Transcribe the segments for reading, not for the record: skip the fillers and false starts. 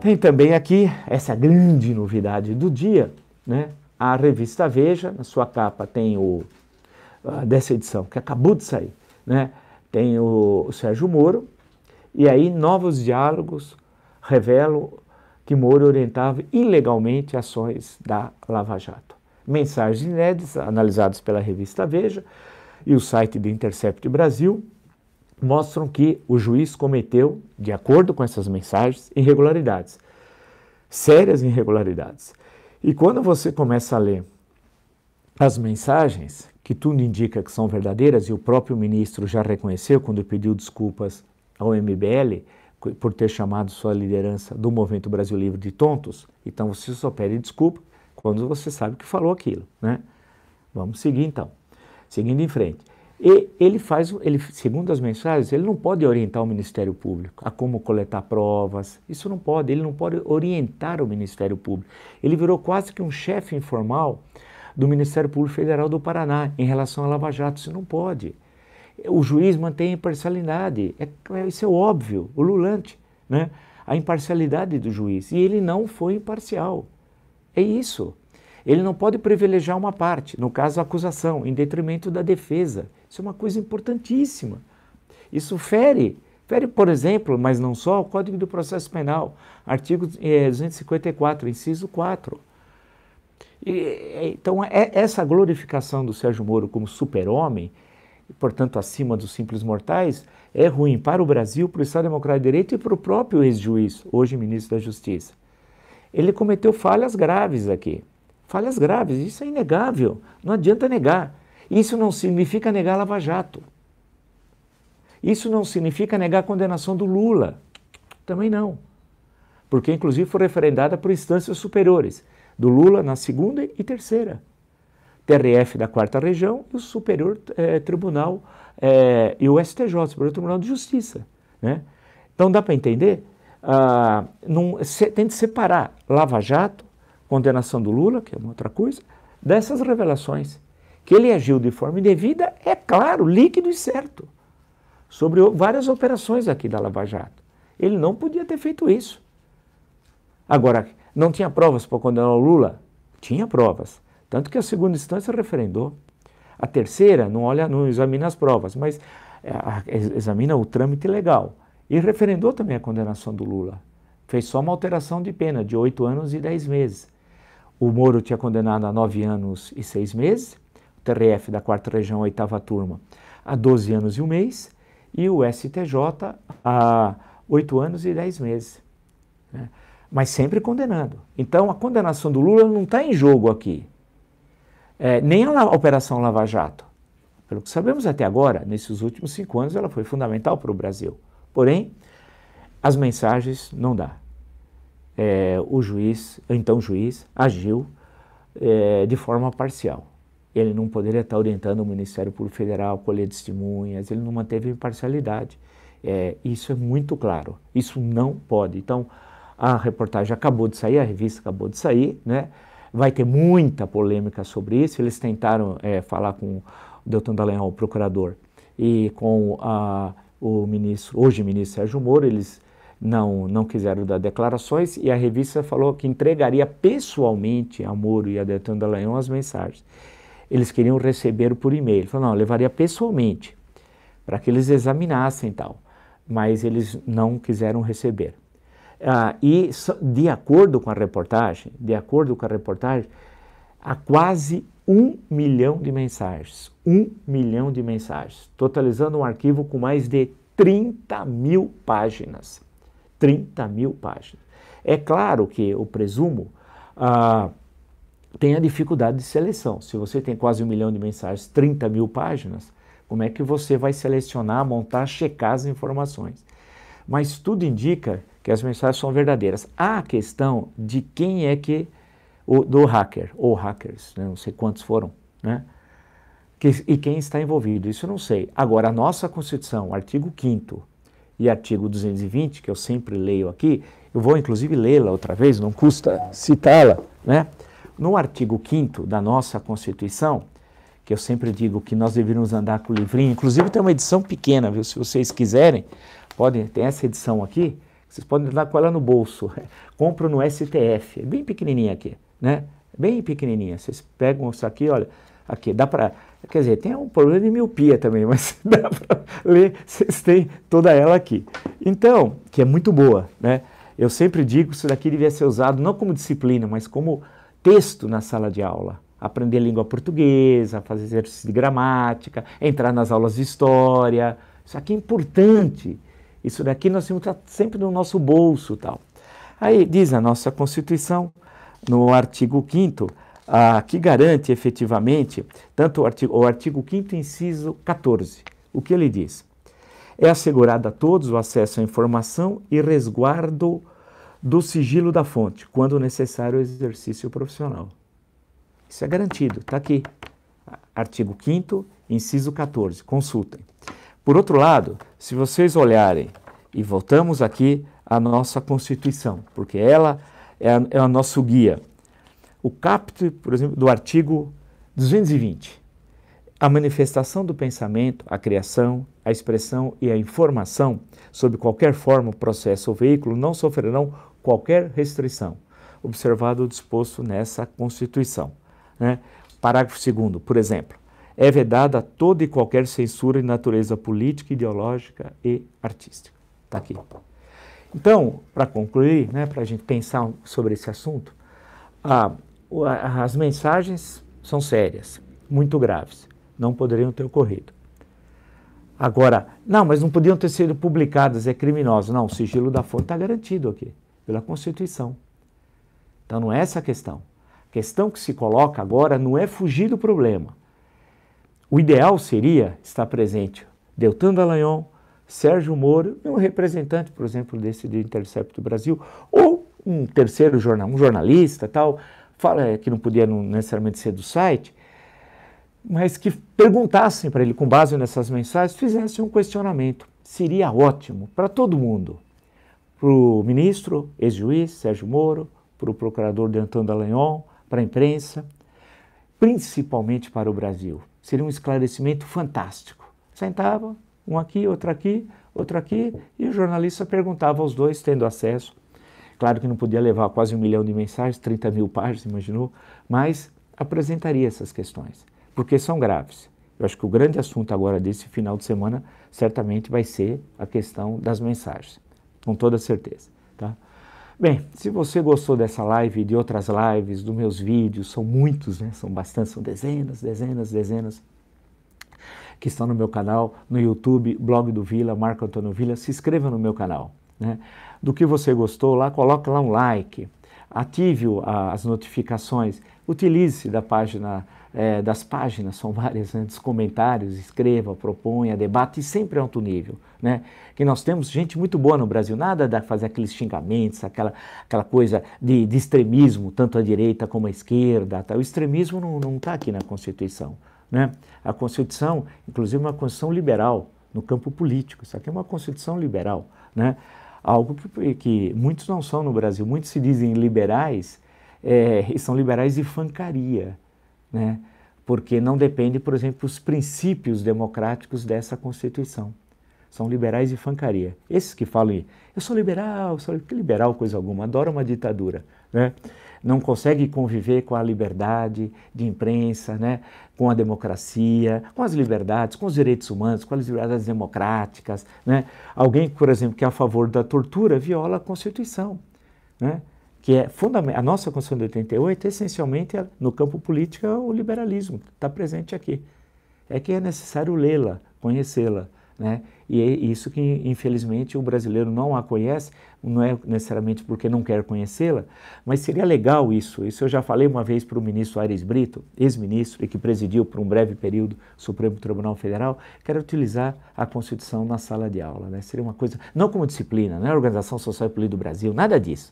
Tem também aqui essa grande novidade do dia, né? A revista Veja, na sua capa tem dessa edição, que acabou de sair, né? Tem o Sérgio Moro, e aí novos diálogos revelam que Moro orientava ilegalmente ações da Lava Jato. Mensagens inéditas, analisadas pela revista Veja e o site do Intercept Brasil, mostram que o juiz cometeu, de acordo com essas mensagens, irregularidades, sérias irregularidades. E quando você começa a ler as mensagens, que tudo indica que são verdadeiras, e o próprio ministro já reconheceu quando pediu desculpas ao MBL por ter chamado sua liderança do Movimento Brasil Livre de tontos, então você só pede desculpa quando você sabe que falou aquilo, né? Vamos seguir então, seguindo em frente. E ele segundo as mensagens, ele não pode orientar o Ministério Público a como coletar provas, isso não pode, ele não pode orientar o Ministério Público. Ele virou quase que um chefe informal do Ministério Público Federal do Paraná em relação à Lava Jato, isso não pode. O juiz mantém a imparcialidade, isso é óbvio, ululante, né? A imparcialidade do juiz, e ele não foi imparcial, é isso. Ele não pode privilegiar uma parte, no caso a acusação, em detrimento da defesa. Isso é uma coisa importantíssima. Isso fere, por exemplo, mas não só, o Código do Processo Penal, artigo 254, inciso 4. Então, essa glorificação do Sérgio Moro como super-homem, portanto acima dos simples mortais, é ruim para o Brasil, para o Estado Democrático de Direito e para o próprio ex-juiz, hoje ministro da Justiça. Ele cometeu falhas graves aqui. Falhas graves, isso é inegável, não adianta negar. Isso não significa negar a Lava Jato. Isso não significa negar a condenação do Lula. Também não. Porque inclusive foi referendada por instâncias superiores, do Lula na segunda e terceira. TRF da quarta região e o Superior Tribunal e o STJ, Superior Tribunal de Justiça, né? Então dá para entender? Tem de separar Lava Jato, condenação do Lula, que é uma outra coisa, dessas revelações. Que ele agiu de forma indevida, é claro, líquido e certo, sobre várias operações aqui da Lava Jato. Ele não podia ter feito isso. Agora, não tinha provas para condenar o Lula? Tinha provas. Tanto que a segunda instância referendou. A terceira não examina as provas, mas examina o trâmite legal. E referendou também a condenação do Lula. Fez só uma alteração de pena, de 8 anos e 10 meses. O Moro tinha condenado a 9 anos e 6 meses, o TRF da quarta região, 8ª turma, a 12 anos e 1 mês, e o STJ a 8 anos e 10 meses. Né? Mas sempre condenando. Então, a condenação do Lula não está em jogo aqui. Nem a Operação Lava Jato. Pelo que sabemos até agora, nesses últimos 5 anos, ela foi fundamental para o Brasil. Porém, as mensagens não dá. O juiz, então juiz, agiu de forma parcial. Ele não poderia estar orientando o Ministério Público Federal, colher testemunhas, ele não manteve imparcialidade. Isso é muito claro, isso não pode. Então, a reportagem acabou de sair, a revista acabou de sair, né? Vai ter muita polêmica sobre isso. Eles tentaram falar com o Deltan Dallagnol, o procurador, e com o ministro, hoje ministro Sérgio Moro. Eles não quiseram dar declarações, e a revista falou que entregaria pessoalmente a Moro e a Deltan Dallagnol as mensagens. Eles queriam receber por e-mail. Ele falou, não, levaria pessoalmente, para que eles examinassem e tal, mas eles não quiseram receber. E de acordo com a reportagem, há quase 1 milhão de mensagens, 1 milhão de mensagens, totalizando um arquivo com mais de 30 mil páginas. 30 mil páginas. É claro que eu presumo tem a dificuldade de seleção. Se você tem quase 1 milhão de mensagens, 30 mil páginas, como é que você vai selecionar, montar, checar as informações? Mas tudo indica que as mensagens são verdadeiras. Há a questão de quem é do hacker, ou hackers, né? Não sei quantos foram, né? E quem está envolvido, isso eu não sei. Agora, a nossa Constituição, artigo 5º e artigo 220, que eu sempre leio aqui, eu vou inclusive lê-la outra vez, não custa citá-la, né? No artigo 5º da nossa Constituição, que eu sempre digo que nós deveríamos andar com o livrinho, inclusive tem uma edição pequena, viu? Se vocês quiserem, tem essa edição aqui, vocês podem andar com ela no bolso. Compro no STF, é bem pequenininha aqui, né? Bem pequenininha. Vocês pegam isso aqui, olha, aqui, dá para... Quer dizer, tem um problema de miopia também, mas dá para ler, vocês têm toda ela aqui. Então, que é muito boa, né? Eu sempre digo que isso daqui devia ser usado não como disciplina, mas como texto na sala de aula. Aprender língua portuguesa, fazer exercício de gramática, entrar nas aulas de história. Isso aqui é importante. Isso daqui nós temos que estar sempre no nosso bolso, tal. Aí diz a nossa Constituição, no artigo 5º, que garante efetivamente, tanto o artigo 5º, inciso 14, o que ele diz? É assegurado a todos o acesso à informação e resguardo do sigilo da fonte, quando necessário o exercício profissional. Isso é garantido, está aqui. Artigo 5º, inciso 14, consultem. Por outro lado, se vocês olharem, e voltamos aqui à nossa Constituição, porque ela é o nosso guia. O caput, por exemplo, do artigo 220. A manifestação do pensamento, a criação, a expressão e a informação, sob qualquer forma, processo ou veículo, não sofrerão qualquer restrição, observado o disposto nessa Constituição. Né? Parágrafo 2º, por exemplo, é vedada toda e qualquer censura de natureza política, ideológica e artística. Está aqui. Então, para concluir, né, para a gente pensar sobre esse assunto, as mensagens são sérias, muito graves, não poderiam ter ocorrido. Agora, não, mas não podiam ter sido publicadas, é criminoso. Não, o sigilo da fonte está garantido aqui, pela Constituição. Então não é essa a questão. A questão que se coloca agora não é fugir do problema. O ideal seria estar presente Deltan Dallagnol, Sérgio Moro e um representante, por exemplo, desse do Intercept do Brasil, ou um terceiro um jornalista, tal, que não podia necessariamente ser do site, mas que perguntassem para ele, com base nessas mensagens, fizessem um questionamento. Seria ótimo para todo mundo. Para o ministro, ex-juiz Sérgio Moro, para o procurador Deltan Dallagnol, para a imprensa, principalmente para o Brasil. Seria um esclarecimento fantástico. Sentava, um aqui, outro aqui, e o jornalista perguntava aos dois, tendo acesso. Claro que não podia levar quase 1 milhão de mensagens, 30 mil páginas, imaginou, mas apresentaria essas questões, porque são graves. Eu acho que o grande assunto agora desse final de semana certamente vai ser a questão das mensagens, com toda certeza. Tá? Bem, se você gostou dessa live e de outras lives, dos meus vídeos, são muitos, né? São bastantes, são dezenas, que estão no meu canal, no YouTube, Blog do Vila, Marco Antônio Vila, se inscreva no meu canal. Né? Do que você gostou lá, coloque lá um like, ative as notificações, utilize da página, das páginas, são várias, né, dos comentários, escreva, proponha, debate, e sempre alto nível. Né? Que nós temos gente muito boa no Brasil, nada de fazer aqueles xingamentos, aquela coisa de extremismo, tanto à direita como à esquerda. Tá? O extremismo não está aqui na Constituição. Né? A Constituição, inclusive, é uma Constituição liberal no campo político. Isso aqui é uma Constituição liberal. Né? Algo que muitos não são no Brasil. Muitos se dizem liberais e são liberais de fancaria. Né? Porque não depende, por exemplo, dos princípios democráticos dessa Constituição. São liberais de fancaria. Esses que falam, eu sou liberal, que liberal coisa alguma, adoro uma ditadura. Né? Não consegue conviver com a liberdade de imprensa, né? Com a democracia, com as liberdades, com os direitos humanos, com as liberdades democráticas. Né? Alguém, por exemplo, que é a favor da tortura, viola a Constituição. Né? Que é fundamental. A nossa Constituição de 88, essencialmente, no campo político, é o liberalismo, está presente aqui. É que é necessário lê-la, conhecê-la. Né? E é isso que, infelizmente, o brasileiro não a conhece, não é necessariamente porque não quer conhecê-la, mas seria legal isso. Isso eu já falei uma vez para o ministro Aires Brito, ex-ministro, e que presidiu por um breve período o Supremo Tribunal Federal, que era utilizar a Constituição na sala de aula. Né? Seria uma coisa, não como disciplina, não é a Organização Social e Política do Brasil, nada disso.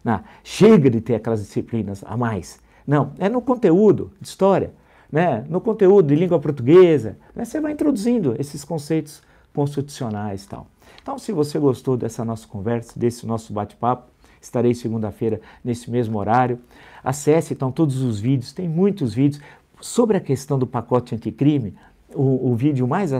Não, chega de ter aquelas disciplinas a mais. Não, é no conteúdo de história. Né? No conteúdo de língua portuguesa, né? Você vai introduzindo esses conceitos constitucionais e tal. Então, se você gostou dessa nossa conversa, desse nosso bate-papo, estarei segunda-feira nesse mesmo horário. Acesse então todos os vídeos, tem muitos vídeos sobre a questão do pacote anticrime. o vídeo mais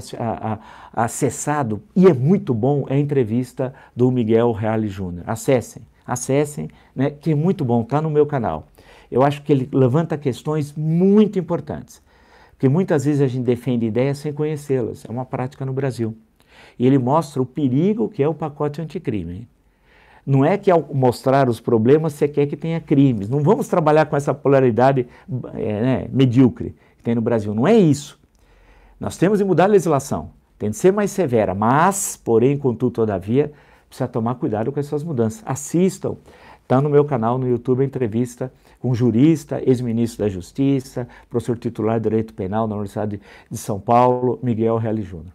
acessado, e é muito bom, é a entrevista do Miguel Reale Júnior. Acessem, né, que é muito bom, está no meu canal. Eu acho que ele levanta questões muito importantes, porque muitas vezes a gente defende ideias sem conhecê-las, é uma prática no Brasil. E ele mostra o perigo que é o pacote anticrime. Não é que ao mostrar os problemas você quer que tenha crimes. Não vamos trabalhar com essa polaridade medíocre que tem no Brasil. Não é isso. Nós temos de mudar a legislação. Tem de ser mais severa, mas, porém, contudo, todavia, precisa tomar cuidado com essas mudanças. Assistam. Está no meu canal no YouTube a entrevista com um jurista, ex-ministro da Justiça, professor titular de Direito Penal na Universidade de São Paulo, Miguel Reale Júnior.